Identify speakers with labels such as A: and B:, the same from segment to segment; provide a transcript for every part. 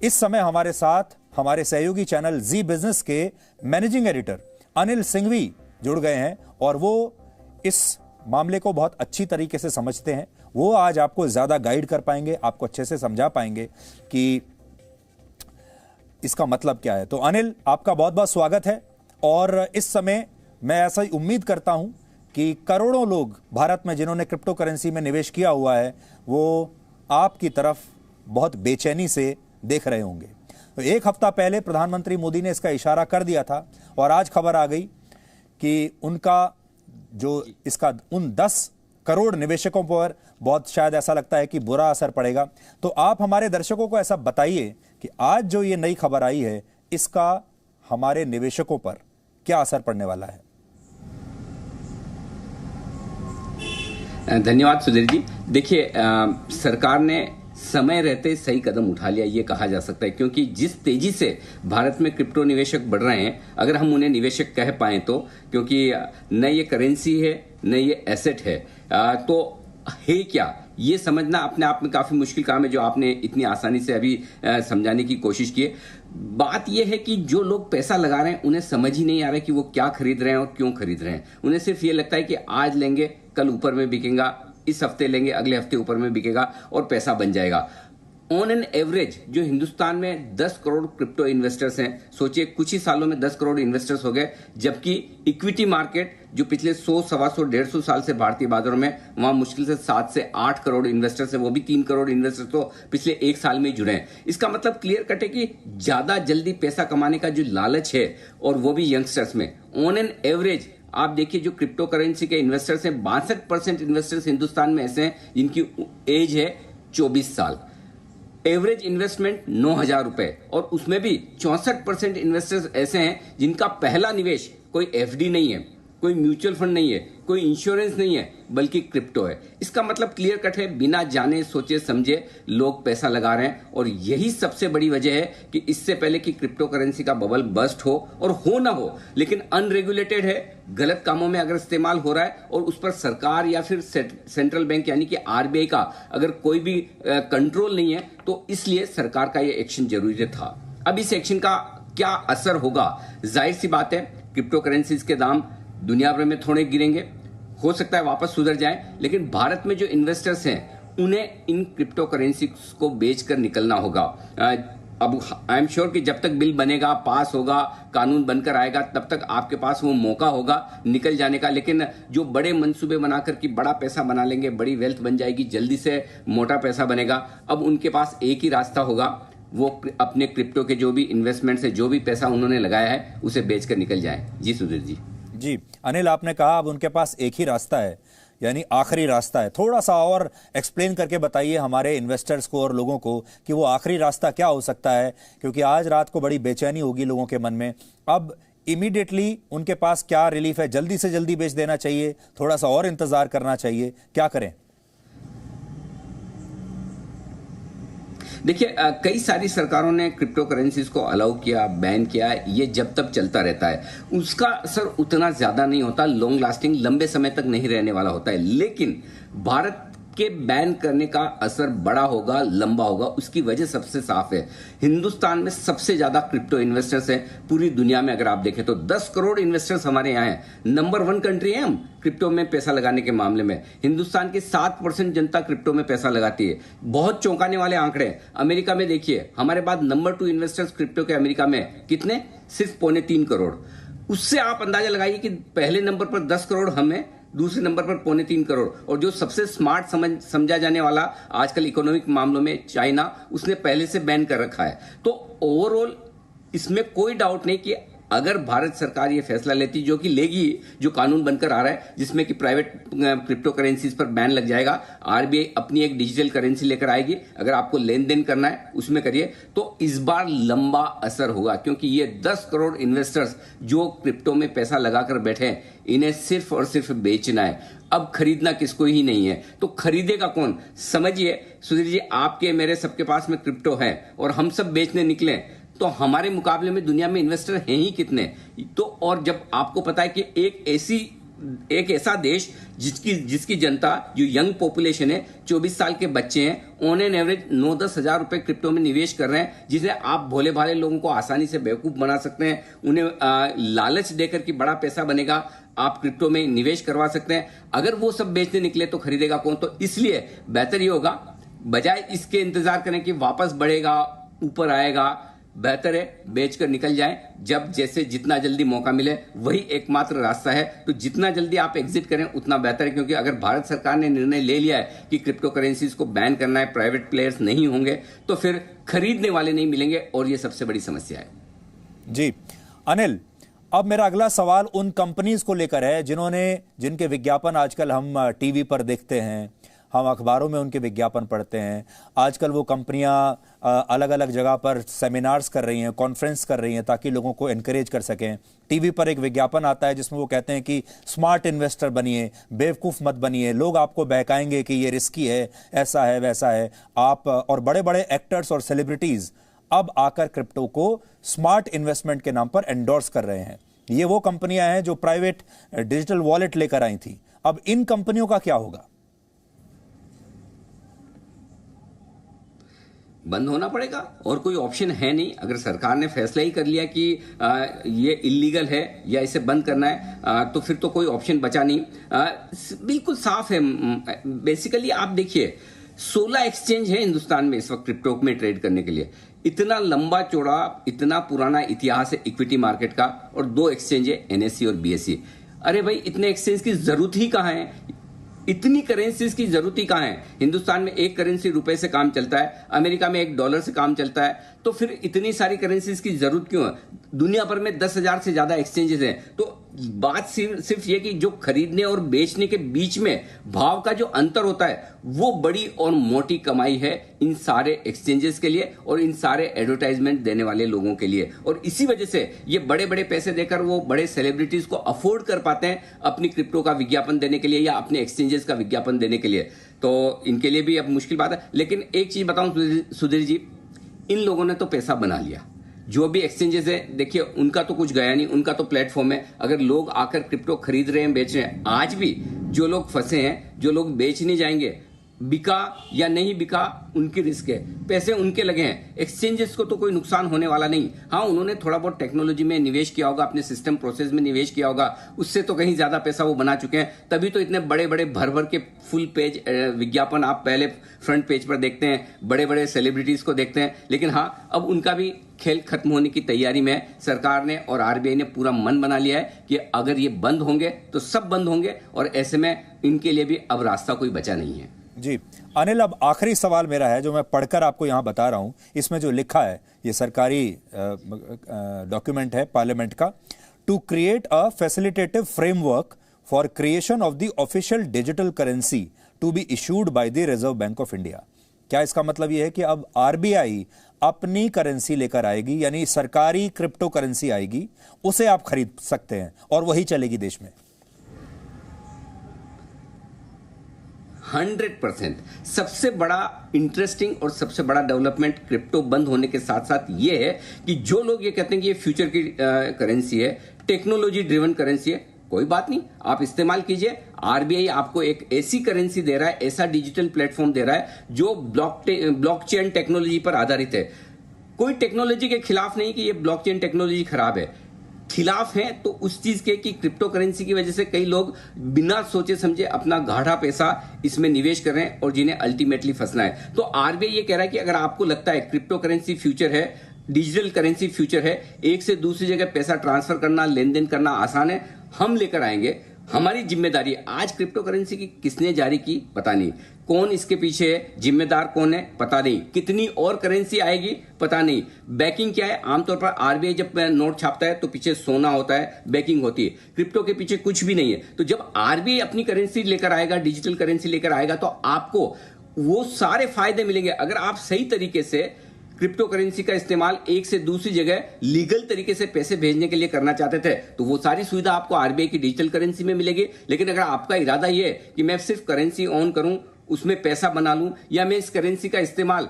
A: इस समय हमारे साथ हमारे सहयोगी चैनल जी बिजनेस के मैनेजिंग एडिटर अनिल सिंघवी जुड़ गए हैं और वो इस मामले को बहुत अच्छी तरीके से समझते हैं। वो आज आपको ज्यादा गाइड कर पाएंगे, आपको अच्छे से समझा पाएंगे कि इसका मतलब क्या है। तो अनिल, आपका बहुत बहुत स्वागत है। और इस समय मैं ऐसा ही उम्मीद करता हूं कि करोड़ों लोग भारत में जिन्होंने क्रिप्टो करेंसी में निवेश किया हुआ है वो आपकी तरफ बहुत बेचैनी से देख रहे होंगे। तो एक हफ्ता पहले प्रधानमंत्री मोदी ने इसका इशारा कर दिया था और आज खबर आ गई कि उनका जो इसका उन 10 करोड़ निवेशकों पर बहुत शायद ऐसा लगता है कि बुरा असर पड़ेगा। तो आप हमारे दर्शकों को ऐसा बताइए कि आज जो ये नई खबर आई है इसका हमारे निवेशकों पर क्या असर पड़ने वाला है।
B: धन्यवाद सुधीर जी। देखिए, सरकार ने समय रहते सही कदम उठा लिया, ये कहा जा सकता है, क्योंकि जिस तेजी से भारत में क्रिप्टो निवेशक बढ़ रहे हैं, अगर हम उन्हें निवेशक कह पाए तो, क्योंकि न ये करेंसी है न ये एसेट है, तो है क्या ये समझना अपने आप में काफी मुश्किल काम है, जो आपने इतनी आसानी से अभी समझाने की कोशिश की है। बात यह है कि जो लोग पैसा लगा रहे हैं उन्हें समझ ही नहीं आ रहा है कि वो क्या खरीद रहे हैं और क्यों खरीद रहे हैं। उन्हें सिर्फ ये लगता है कि आज लेंगे कल ऊपर में बिकेगा, इस हफ्ते लेंगे अगले हफ्ते ऊपर में बिकेगा और पैसा बन जाएगा। ऑन एन एवरेज जो हिंदुस्तान में 10 करोड़ क्रिप्टो इन्वेस्टर्स हैं, सोचिए कुछ ही सालों में 10 करोड़ इन्वेस्टर्स हो गए, जबकि इक्विटी मार्केट जो पिछले 100, 125, 150 साल से भारतीय बाजारों में, वहां मुश्किल से 7 से 8 करोड़ इन्वेस्टर्स है, वो भी 3 करोड़ इन्वेस्टर्स तो पिछले एक साल में जुड़े हैं। इसका मतलब क्लियर कट है कि ज्यादा जल्दी पैसा कमाने का जो लालच है, और वो भी यंगस्टर्स में, ऑन एन एवरेज आप देखिए जो क्रिप्टो करेंसी के इन्वेस्टर्स हैं, 62% इन्वेस्टर्स हिंदुस्तान में ऐसे हैं जिनकी एज है 24 साल। एवरेज इन्वेस्टमेंट 9,000 रुपए, और उसमें भी 64% इन्वेस्टर्स ऐसे हैं जिनका पहला निवेश कोई एफडी नहीं है, कोई म्यूचुअल फंड नहीं है, कोई इंश्योरेंस नहीं है, बल्कि क्रिप्टो है। इसका मतलब क्लियर कट है, बिना जाने सोचे समझे लोग पैसा लगा रहे हैं। और यही सबसे बड़ी वजह है कि इससे पहले कि क्रिप्टो करेंसी का बबल बस्ट हो, और हो ना हो, लेकिन अनरेगुलेटेड है, गलत कामों में अगर इस्तेमाल हो रहा है और उस पर सरकार या फिर सेंट्रल बैंक यानी कि आरबीआई का अगर कोई भी कंट्रोल नहीं है, तो इसलिए सरकार का यह एक्शन जरूरी था। अब इस एक्शन का क्या असर होगा? जाहिर सी बात है, क्रिप्टो करेंसीज के दाम दुनिया भर में थोड़े गिरेंगे, हो सकता है वापस सुधर जाए, लेकिन भारत में जो इन्वेस्टर्स हैं उन्हें इन क्रिप्टो करेंसी को बेचकर निकलना होगा। अब आई एम श्योर कि जब तक बिल बनेगा, पास होगा, कानून बनकर आएगा, तब तक आपके पास वो मौका होगा निकल जाने का। लेकिन जो बड़े मंसूबे बनाकर कि बड़ा पैसा बना लेंगे, बड़ी वेल्थ बन जाएगी, जल्दी से मोटा पैसा बनेगा, अब उनके पास एक ही रास्ता होगा, वो अपने क्रिप्टो के जो भी इन्वेस्टमेंट से जो भी पैसा उन्होंने लगाया है उसे बेचकर निकल जाए। जी सुधीर जी।
A: जी अनिल, आपने कहा अब उनके पास एक ही रास्ता है, यानी आखिरी रास्ता है। थोड़ा सा और एक्सप्लेन करके बताइए हमारे इन्वेस्टर्स को और लोगों को कि वो आखिरी रास्ता क्या हो सकता है, क्योंकि आज रात को बड़ी बेचैनी होगी लोगों के मन में। अब इमीडिएटली उनके पास क्या रिलीफ है? जल्दी से जल्दी बेच देना चाहिए, थोड़ा सा और इंतजार करना चाहिए, क्या करें?
B: देखिए, कई सारी सरकारों ने क्रिप्टो करेंसीज को अलाउ किया, बैन किया, ये जब तक चलता रहता है। उसका असर उतना ज्यादा नहीं होता, लॉन्ग लास्टिंग, लंबे समय तक नहीं रहने वाला होता है। लेकिन भारत के बैन करने का असर बड़ा होगा, लंबा होगा। उसकी वजह सबसे साफ है, हिंदुस्तान में सबसे ज्यादा क्रिप्टो इन्वेस्टर्स हैं पूरी दुनिया में। अगर आप देखें तो 10 करोड़ इन्वेस्टर्स हमारे यहाँ हैं। नंबर 1 कंट्री है हम क्रिप्टो में पैसा लगाने के मामले में। हिंदुस्तान की 7% जनता क्रिप्टो में पैसा लगाती है। बहुत चौंकाने वाले आंकड़े। अमेरिका में देखिए, हमारे बाद नंबर 2 इन्वेस्टर्स क्रिप्टो के अमेरिका में कितने? सिर्फ 3.25 करोड़। उससे आप अंदाजा लगाइए कि पहले नंबर पर 10 करोड़ हमें, दूसरे नंबर पर 3.25 करोड़। और जो सबसे स्मार्ट समझा जाने वाला आजकल इकोनॉमिक मामलों में चाइना, उसने पहले से बैन कर रखा है। तो ओवरऑल इसमें कोई डाउट नहीं कि अगर भारत सरकार ये फैसला लेती, जो कि लेगी, जो कानून बनकर आ रहा है जिसमें कि प्राइवेट क्रिप्टो करेंसीज पर बैन लग जाएगा, आरबीआई अपनी एक डिजिटल करेंसी लेकर आएगी, अगर आपको लेन देन करना है उसमें करिए, तो इस बार लंबा असर होगा। क्योंकि ये 10 करोड़ इन्वेस्टर्स जो क्रिप्टो में पैसा लगाकर बैठे हैं, इन्हें सिर्फ और सिर्फ बेचना है। अब खरीदना किसको ही नहीं है, तो खरीदेगा कौन? समझिए सुधीर जी, आपके मेरे सबके पास में क्रिप्टो है और हम सब बेचने निकले, तो हमारे मुकाबले में दुनिया में इन्वेस्टर हैं ही कितने? तो और जब आपको पता है कि एक ऐसी एक ऐसा देश जिसकी जनता जो यंग पॉपुलेशन है, 24 साल के बच्चे हैं, ऑन एन एवरेज 9-10 हजार रुपए क्रिप्टो में निवेश कर रहे हैं, जिसे आप भोले भाले लोगों को आसानी से बेवकूफ बना सकते हैं। उन्हें लालच देकर कि बड़ा पैसा बनेगा, आप क्रिप्टो में निवेश करवा सकते हैं। अगर वो सब बेचने निकले तो खरीदेगा कौन? तो इसलिए बेहतर ये होगा, बजाय इसके इंतजार करें कि वापस बढ़ेगा, ऊपर आएगा, बेहतर है बेचकर निकल जाएं। जब जैसे जितना जल्दी मौका मिले वही एकमात्र रास्ता है। तो जितना जल्दी आप एग्जिट करें उतना बेहतर है, क्योंकि अगर भारत सरकार ने निर्णय ले लिया है कि क्रिप्टो करेंसीज को बैन करना है, प्राइवेट प्लेयर्स नहीं होंगे, तो फिर खरीदने वाले नहीं मिलेंगे, और ये सबसे बड़ी समस्या है।
A: जी अनिल, अब मेरा अगला सवाल उन कंपनीज को लेकर है जिनके विज्ञापन आजकल हम टीवी पर देखते हैं, हम अखबारों में उनके विज्ञापन पढ़ते हैं। आजकल वो कंपनियां अलग अलग जगह पर सेमिनार्स कर रही हैं, कॉन्फ्रेंस कर रही हैं, ताकि लोगों को एनकरेज कर सकें। टीवी पर एक विज्ञापन आता है जिसमें वो कहते हैं कि स्मार्ट इन्वेस्टर बनिए, बेवकूफ़ मत बनिए, लोग आपको बहकाएंगे कि ये रिस्की है, ऐसा है वैसा है। आप और बड़े बड़े एक्टर्स और सेलिब्रिटीज़ अब आकर क्रिप्टो को स्मार्ट इन्वेस्टमेंट के नाम पर एंडोर्स कर रहे हैं। ये वो कंपनियां हैं जो प्राइवेट डिजिटल वॉलेट लेकर आई थी। अब इन कंपनियों का क्या होगा?
B: बंद होना पड़ेगा, और कोई ऑप्शन है नहीं। अगर सरकार ने फैसला ही कर लिया कि ये इलीगल है या इसे बंद करना है, तो फिर तो कोई ऑप्शन बचा नहीं। बिल्कुल साफ है। बेसिकली आप देखिए, 16 एक्सचेंज है हिंदुस्तान में इस वक्त क्रिप्टो में ट्रेड करने के लिए। इतना लंबा चौड़ा, इतना पुराना इतिहास है इक्विटी मार्केट का, और 2 एक्सचेंज है, NSE और BSE। अरे भाई, इतने एक्सचेंज की जरूरत ही कहां है? इतनी करेंसीज की जरूरत ही कहां है? हिंदुस्तान में एक करेंसी रुपए से काम चलता है, अमेरिका में $1 से काम चलता है, तो फिर इतनी सारी करेंसीज की जरूरत क्यों है? दुनिया भर में 10,000 से ज्यादा एक्सचेंजेस हैं। तो बात सिर्फ ये कि जो खरीदने और बेचने के बीच में भाव का जो अंतर होता है, वो बड़ी और मोटी कमाई है इन सारे एक्सचेंजेस के लिए और इन सारे एडवर्टाइजमेंट देने वाले लोगों के लिए। और इसी वजह से ये बड़े बड़े पैसे देकर वो बड़े सेलिब्रिटीज को अफोर्ड कर पाते हैं अपनी क्रिप्टो का विज्ञापन देने के लिए या अपने एक्सचेंजेस का विज्ञापन देने के लिए। तो इनके लिए भी अब मुश्किल बात है। लेकिन एक चीज बताऊं सुधीर जी, इन लोगों ने तो पैसा बना लिया। जो भी एक्सचेंजेस है, देखिए, उनका तो कुछ गया नहीं, उनका तो प्लेटफॉर्म है। अगर लोग आकर क्रिप्टो खरीद रहे हैं, बेच रहे हैं, आज भी जो लोग फंसे हैं, जो लोग बेच नहीं जाएंगे, बिका या नहीं बिका उनकी रिस्क है, पैसे उनके लगे हैं। एक्सचेंजेस को तो कोई नुकसान होने वाला नहीं। हाँ, उन्होंने थोड़ा बहुत टेक्नोलॉजी में निवेश किया होगा, अपने सिस्टम प्रोसेस में निवेश किया होगा, उससे तो कहीं ज्यादा पैसा वो बना चुके हैं, तभी तो इतने बड़े बड़े भर भर के फुल पेज विज्ञापन आप पहले फ्रंट पेज पर देखते हैं, बड़े बड़े सेलिब्रिटीज को देखते हैं। लेकिन हाँ, अब उनका भी खेल खत्म होने की तैयारी में सरकार ने और RBI ने पूरा मन बना लिया है कि अगर ये बंद होंगे तो सब बंद होंगे, और ऐसे में इनके लिए भी अब रास्ता कोई बचा नहीं है।
A: जी अनिल, अब आखिरी सवाल मेरा है जो मैं पढ़कर आपको यहां बता रहा हूं। इसमें जो लिखा है, ये सरकारी डॉक्यूमेंट है पार्लियामेंट का। To create a facilitative framework for creation of the official digital currency to be issued by the Reserve Bank of India. क्या इसका मतलब यह है कि अब RBI अपनी करेंसी लेकर आएगी, यानी सरकारी क्रिप्टो करेंसी आएगी, उसे आप खरीद सकते हैं और वही चलेगी देश में?
B: 100%। सबसे बड़ा इंटरेस्टिंग और सबसे बड़ा डेवलपमेंट क्रिप्टो बंद होने के साथ साथ ये है कि जो लोग ये कहते हैं कि ये फ्यूचर की करेंसी है, टेक्नोलॉजी ड्रिवन करेंसी है, कोई बात नहीं, आप इस्तेमाल कीजिए। RBI आपको एक ऐसी करेंसी दे रहा है, ऐसा डिजिटल प्लेटफॉर्म दे रहा है जो ब्लॉकचेन टेक्नोलॉजी पर आधारित है। कोई टेक्नोलॉजी के खिलाफ नहीं कि ये ब्लॉकचेन टेक्नोलॉजी खराब है, खिलाफ है तो उस चीज के कि क्रिप्टो करेंसी की वजह से कई लोग बिना सोचे समझे अपना गाढ़ा पैसा इसमें निवेश कर रहे हैं और जिन्हें अल्टीमेटली फंसना है। तो RBI ये कह रहा है कि अगर आपको लगता है क्रिप्टो करेंसी फ्यूचर है, डिजिटल करेंसी फ्यूचर है, एक से दूसरी जगह पैसा ट्रांसफर करना, लेन देन करना आसान है, हम लेकर आएंगे, हमारी जिम्मेदारी है। आज क्रिप्टो करेंसी की किसने जारी की पता नहीं, कौन इसके पीछे है, जिम्मेदार कौन है पता नहीं, कितनी और करेंसी आएगी पता नहीं, बैकिंग क्या है। आमतौर पर RBI जब नोट छापता है तो पीछे सोना होता है, बैकिंग होती है। क्रिप्टो के पीछे कुछ भी नहीं है। तो जब RBI अपनी करेंसी लेकर आएगा, डिजिटल करेंसी लेकर आएगा, तो आपको वो सारे फायदे मिलेंगे। अगर आप सही तरीके से क्रिप्टो करेंसी का इस्तेमाल एक से दूसरी जगह लीगल तरीके से पैसे भेजने के लिए करना चाहते थे, तो वो सारी सुविधा आपको RBI की डिजिटल करेंसी में मिलेगी। लेकिन अगर आपका इरादा ये है कि मैं सिर्फ करेंसी ऑन करूं उसमें पैसा बना लूं, या मैं इस करेंसी का इस्तेमाल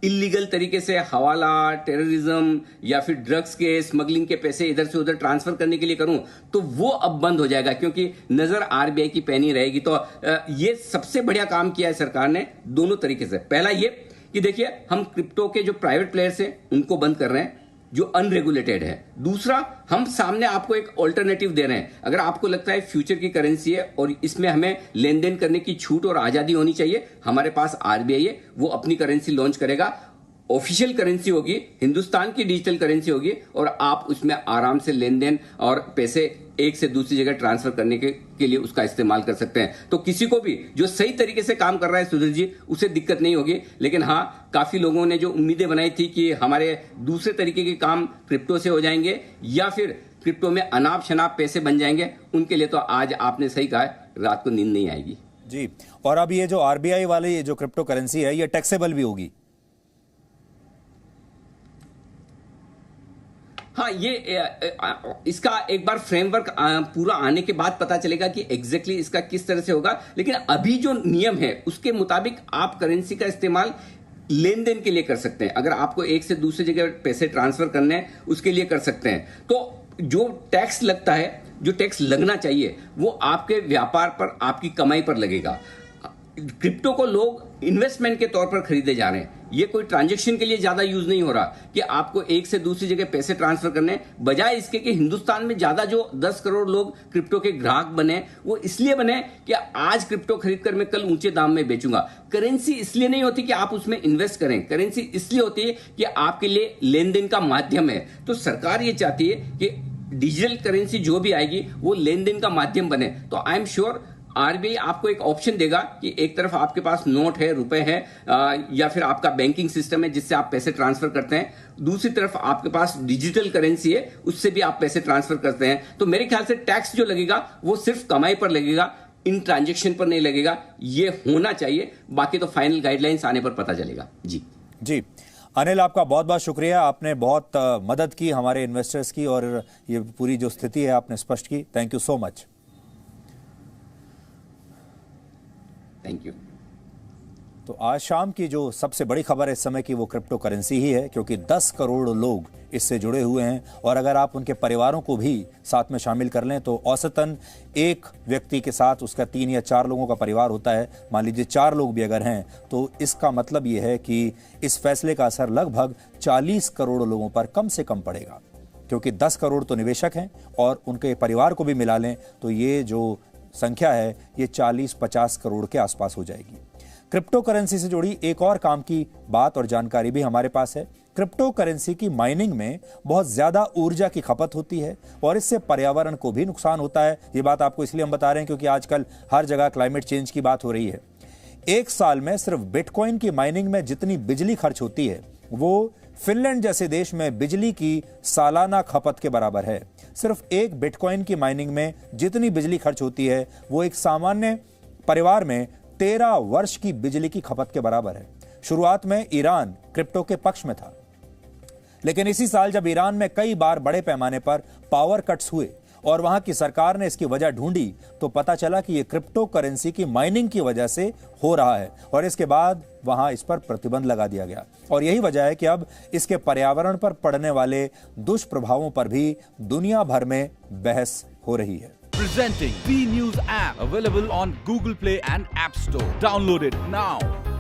B: इलीगल तरीके से हवाला, टेररिज्म या फिर ड्रग्स के स्मगलिंग के पैसे इधर से उधर ट्रांसफर करने के लिए करूं, तो वो अब बंद हो जाएगा, क्योंकि नजर आरबीआई की पैनी रहेगी। तो ये सबसे बढ़िया काम किया है सरकार ने दोनों तरीके से। पहला ये कि देखिए, हम क्रिप्टो के जो प्राइवेट प्लेयर्स हैं उनको बंद कर रहे हैं जो अनरेगुलेटेड है। दूसरा, हम सामने आपको एक ऑल्टरनेटिव दे रहे हैं। अगर आपको लगता है फ्यूचर की करेंसी है और इसमें हमें लेन देन करने की छूट और आजादी होनी चाहिए, हमारे पास आरबीआई है, वो अपनी करेंसी लॉन्च करेगा। ऑफिशियल करेंसी होगी, हिंदुस्तान की डिजिटल करेंसी होगी, और आप उसमें आराम से लेन देन और पैसे एक से दूसरी जगह ट्रांसफर करने के लिए उसका इस्तेमाल कर सकते हैं। तो किसी को भी जो सही तरीके से काम कर रहा है सुधीर जी, उसे दिक्कत नहीं होगी। लेकिन हाँ, काफी लोगों ने जो उम्मीदें बनाई थी कि हमारे दूसरे तरीके के काम क्रिप्टो से हो जाएंगे या फिर क्रिप्टो में अनाप शनाप पैसे बन जाएंगे, उनके लिए तो आज आपने सही कहा है, रात को नींद नहीं आएगी
A: जी। और अब ये जो आरबीआई वाली ये जो क्रिप्टो करेंसी है, ये टैक्सेबल भी होगी?
B: हाँ, ये इसका एक बार फ्रेमवर्क पूरा आने के बाद पता चलेगा कि एग्जैक्टली इसका किस तरह से होगा। लेकिन अभी जो नियम है उसके मुताबिक आप करेंसी का इस्तेमाल लेन देन के लिए कर सकते हैं। अगर आपको एक से दूसरी जगह पैसे ट्रांसफर करने हैं, उसके लिए कर सकते हैं। तो जो टैक्स लगता है, जो टैक्स लगना चाहिए, वो आपके व्यापार पर, आपकी कमाई पर लगेगा। क्रिप्टो को लोग इन्वेस्टमेंट के तौर पर खरीदे जा रहे हैं। ये कोई ट्रांजैक्शन के लिए ज्यादा यूज नहीं हो रहा कि आपको एक से दूसरी जगह पैसे ट्रांसफर करने, बजाय इसके कि हिंदुस्तान में ज्यादा जो 10 करोड़ लोग क्रिप्टो के ग्राहक बने, वो इसलिए बने कि आज क्रिप्टो खरीदकर मैं कल ऊंचे दाम में बेचूंगा। करेंसी इसलिए नहीं होती कि आप उसमें इन्वेस्ट करें, करेंसी इसलिए होती है कि आपके लिए लेन देन का माध्यम है। तो सरकार ये चाहती है कि डिजिटल करेंसी जो भी आएगी वो लेन देन का माध्यम बने। तो आई एम श्योर आरबीआई आपको एक ऑप्शन देगा कि एक तरफ आपके पास नोट है, रुपए है, या फिर आपका बैंकिंग सिस्टम है जिससे आप पैसे ट्रांसफर करते हैं, दूसरी तरफ आपके पास डिजिटल करेंसी है, उससे भी आप पैसे ट्रांसफर करते हैं। तो मेरे ख्याल से टैक्स जो लगेगा वो सिर्फ कमाई पर लगेगा, इन ट्रांजेक्शन पर नहीं लगेगा। ये होना चाहिए, बाकी तो फाइनल गाइडलाइंस आने पर पता चलेगा। जी
A: जी अनिल, आपका बहुत बहुत शुक्रिया। आपने बहुत मदद की हमारे इन्वेस्टर्स की, और ये पूरी जो स्थिति है आपने स्पष्ट की। Thank you so much.
B: Thank you.
A: तो आज शाम की जो सबसे बड़ी खबर है इस समय की, वो क्रिप्टो करेंसी ही है, क्योंकि 10 करोड़ लोग इससे जुड़े हुए हैं। और अगर आप उनके परिवारों को भी साथ में शामिल कर लें तो औसतन एक व्यक्ति के साथ उसका 3 या 4 लोगों का परिवार होता है। मान लीजिए 4 लोग भी अगर हैं, तो इसका मतलब ये है कि इस फैसले का असर लगभग 40 करोड़ लोगों पर कम से कम पड़ेगा, क्योंकि 10 करोड़ तो निवेशक हैं और उनके परिवार को भी मिला लें तो ये जो संख्या है ये 40-50 करोड़ के आसपास हो जाएगी। क्रिप्टो करेंसी से जुड़ी एक और काम की बात और जानकारी भी हमारे पास है। क्रिप्टो करेंसी की माइनिंग में बहुत ज्यादा ऊर्जा की खपत होती है और इससे पर्यावरण को भी नुकसान होता है। ये बात आपको इसलिए हम बता रहे हैं क्योंकि आजकल हर जगह क्लाइमेट चेंज की बात हो रही है। एक साल में सिर्फ बिटकॉइन की माइनिंग में जितनी बिजली खर्च होती है वो फिनलैंड जैसे देश में बिजली की सालाना खपत के बराबर है। सिर्फ एक बिटकॉइन की माइनिंग में जितनी बिजली खर्च होती है वो एक सामान्य परिवार में 13 वर्ष की बिजली की खपत के बराबर है। शुरुआत में ईरान क्रिप्टो के पक्ष में था, लेकिन इसी साल जब ईरान में कई बार बड़े पैमाने पर पावर कट्स हुए और वहां की सरकार ने इसकी वजह ढूंढी तो पता चला कि यह क्रिप्टो करेंसी की माइनिंग की वजह से हो रहा है, और इसके बाद वहां इस पर प्रतिबंध लगा दिया गया। और यही वजह है कि अब इसके पर्यावरण पर पड़ने वाले दुष्प्रभावों पर भी दुनिया भर में बहस हो रही है।
C: Presenting B News app, available on Google Play and App Store. Download it now.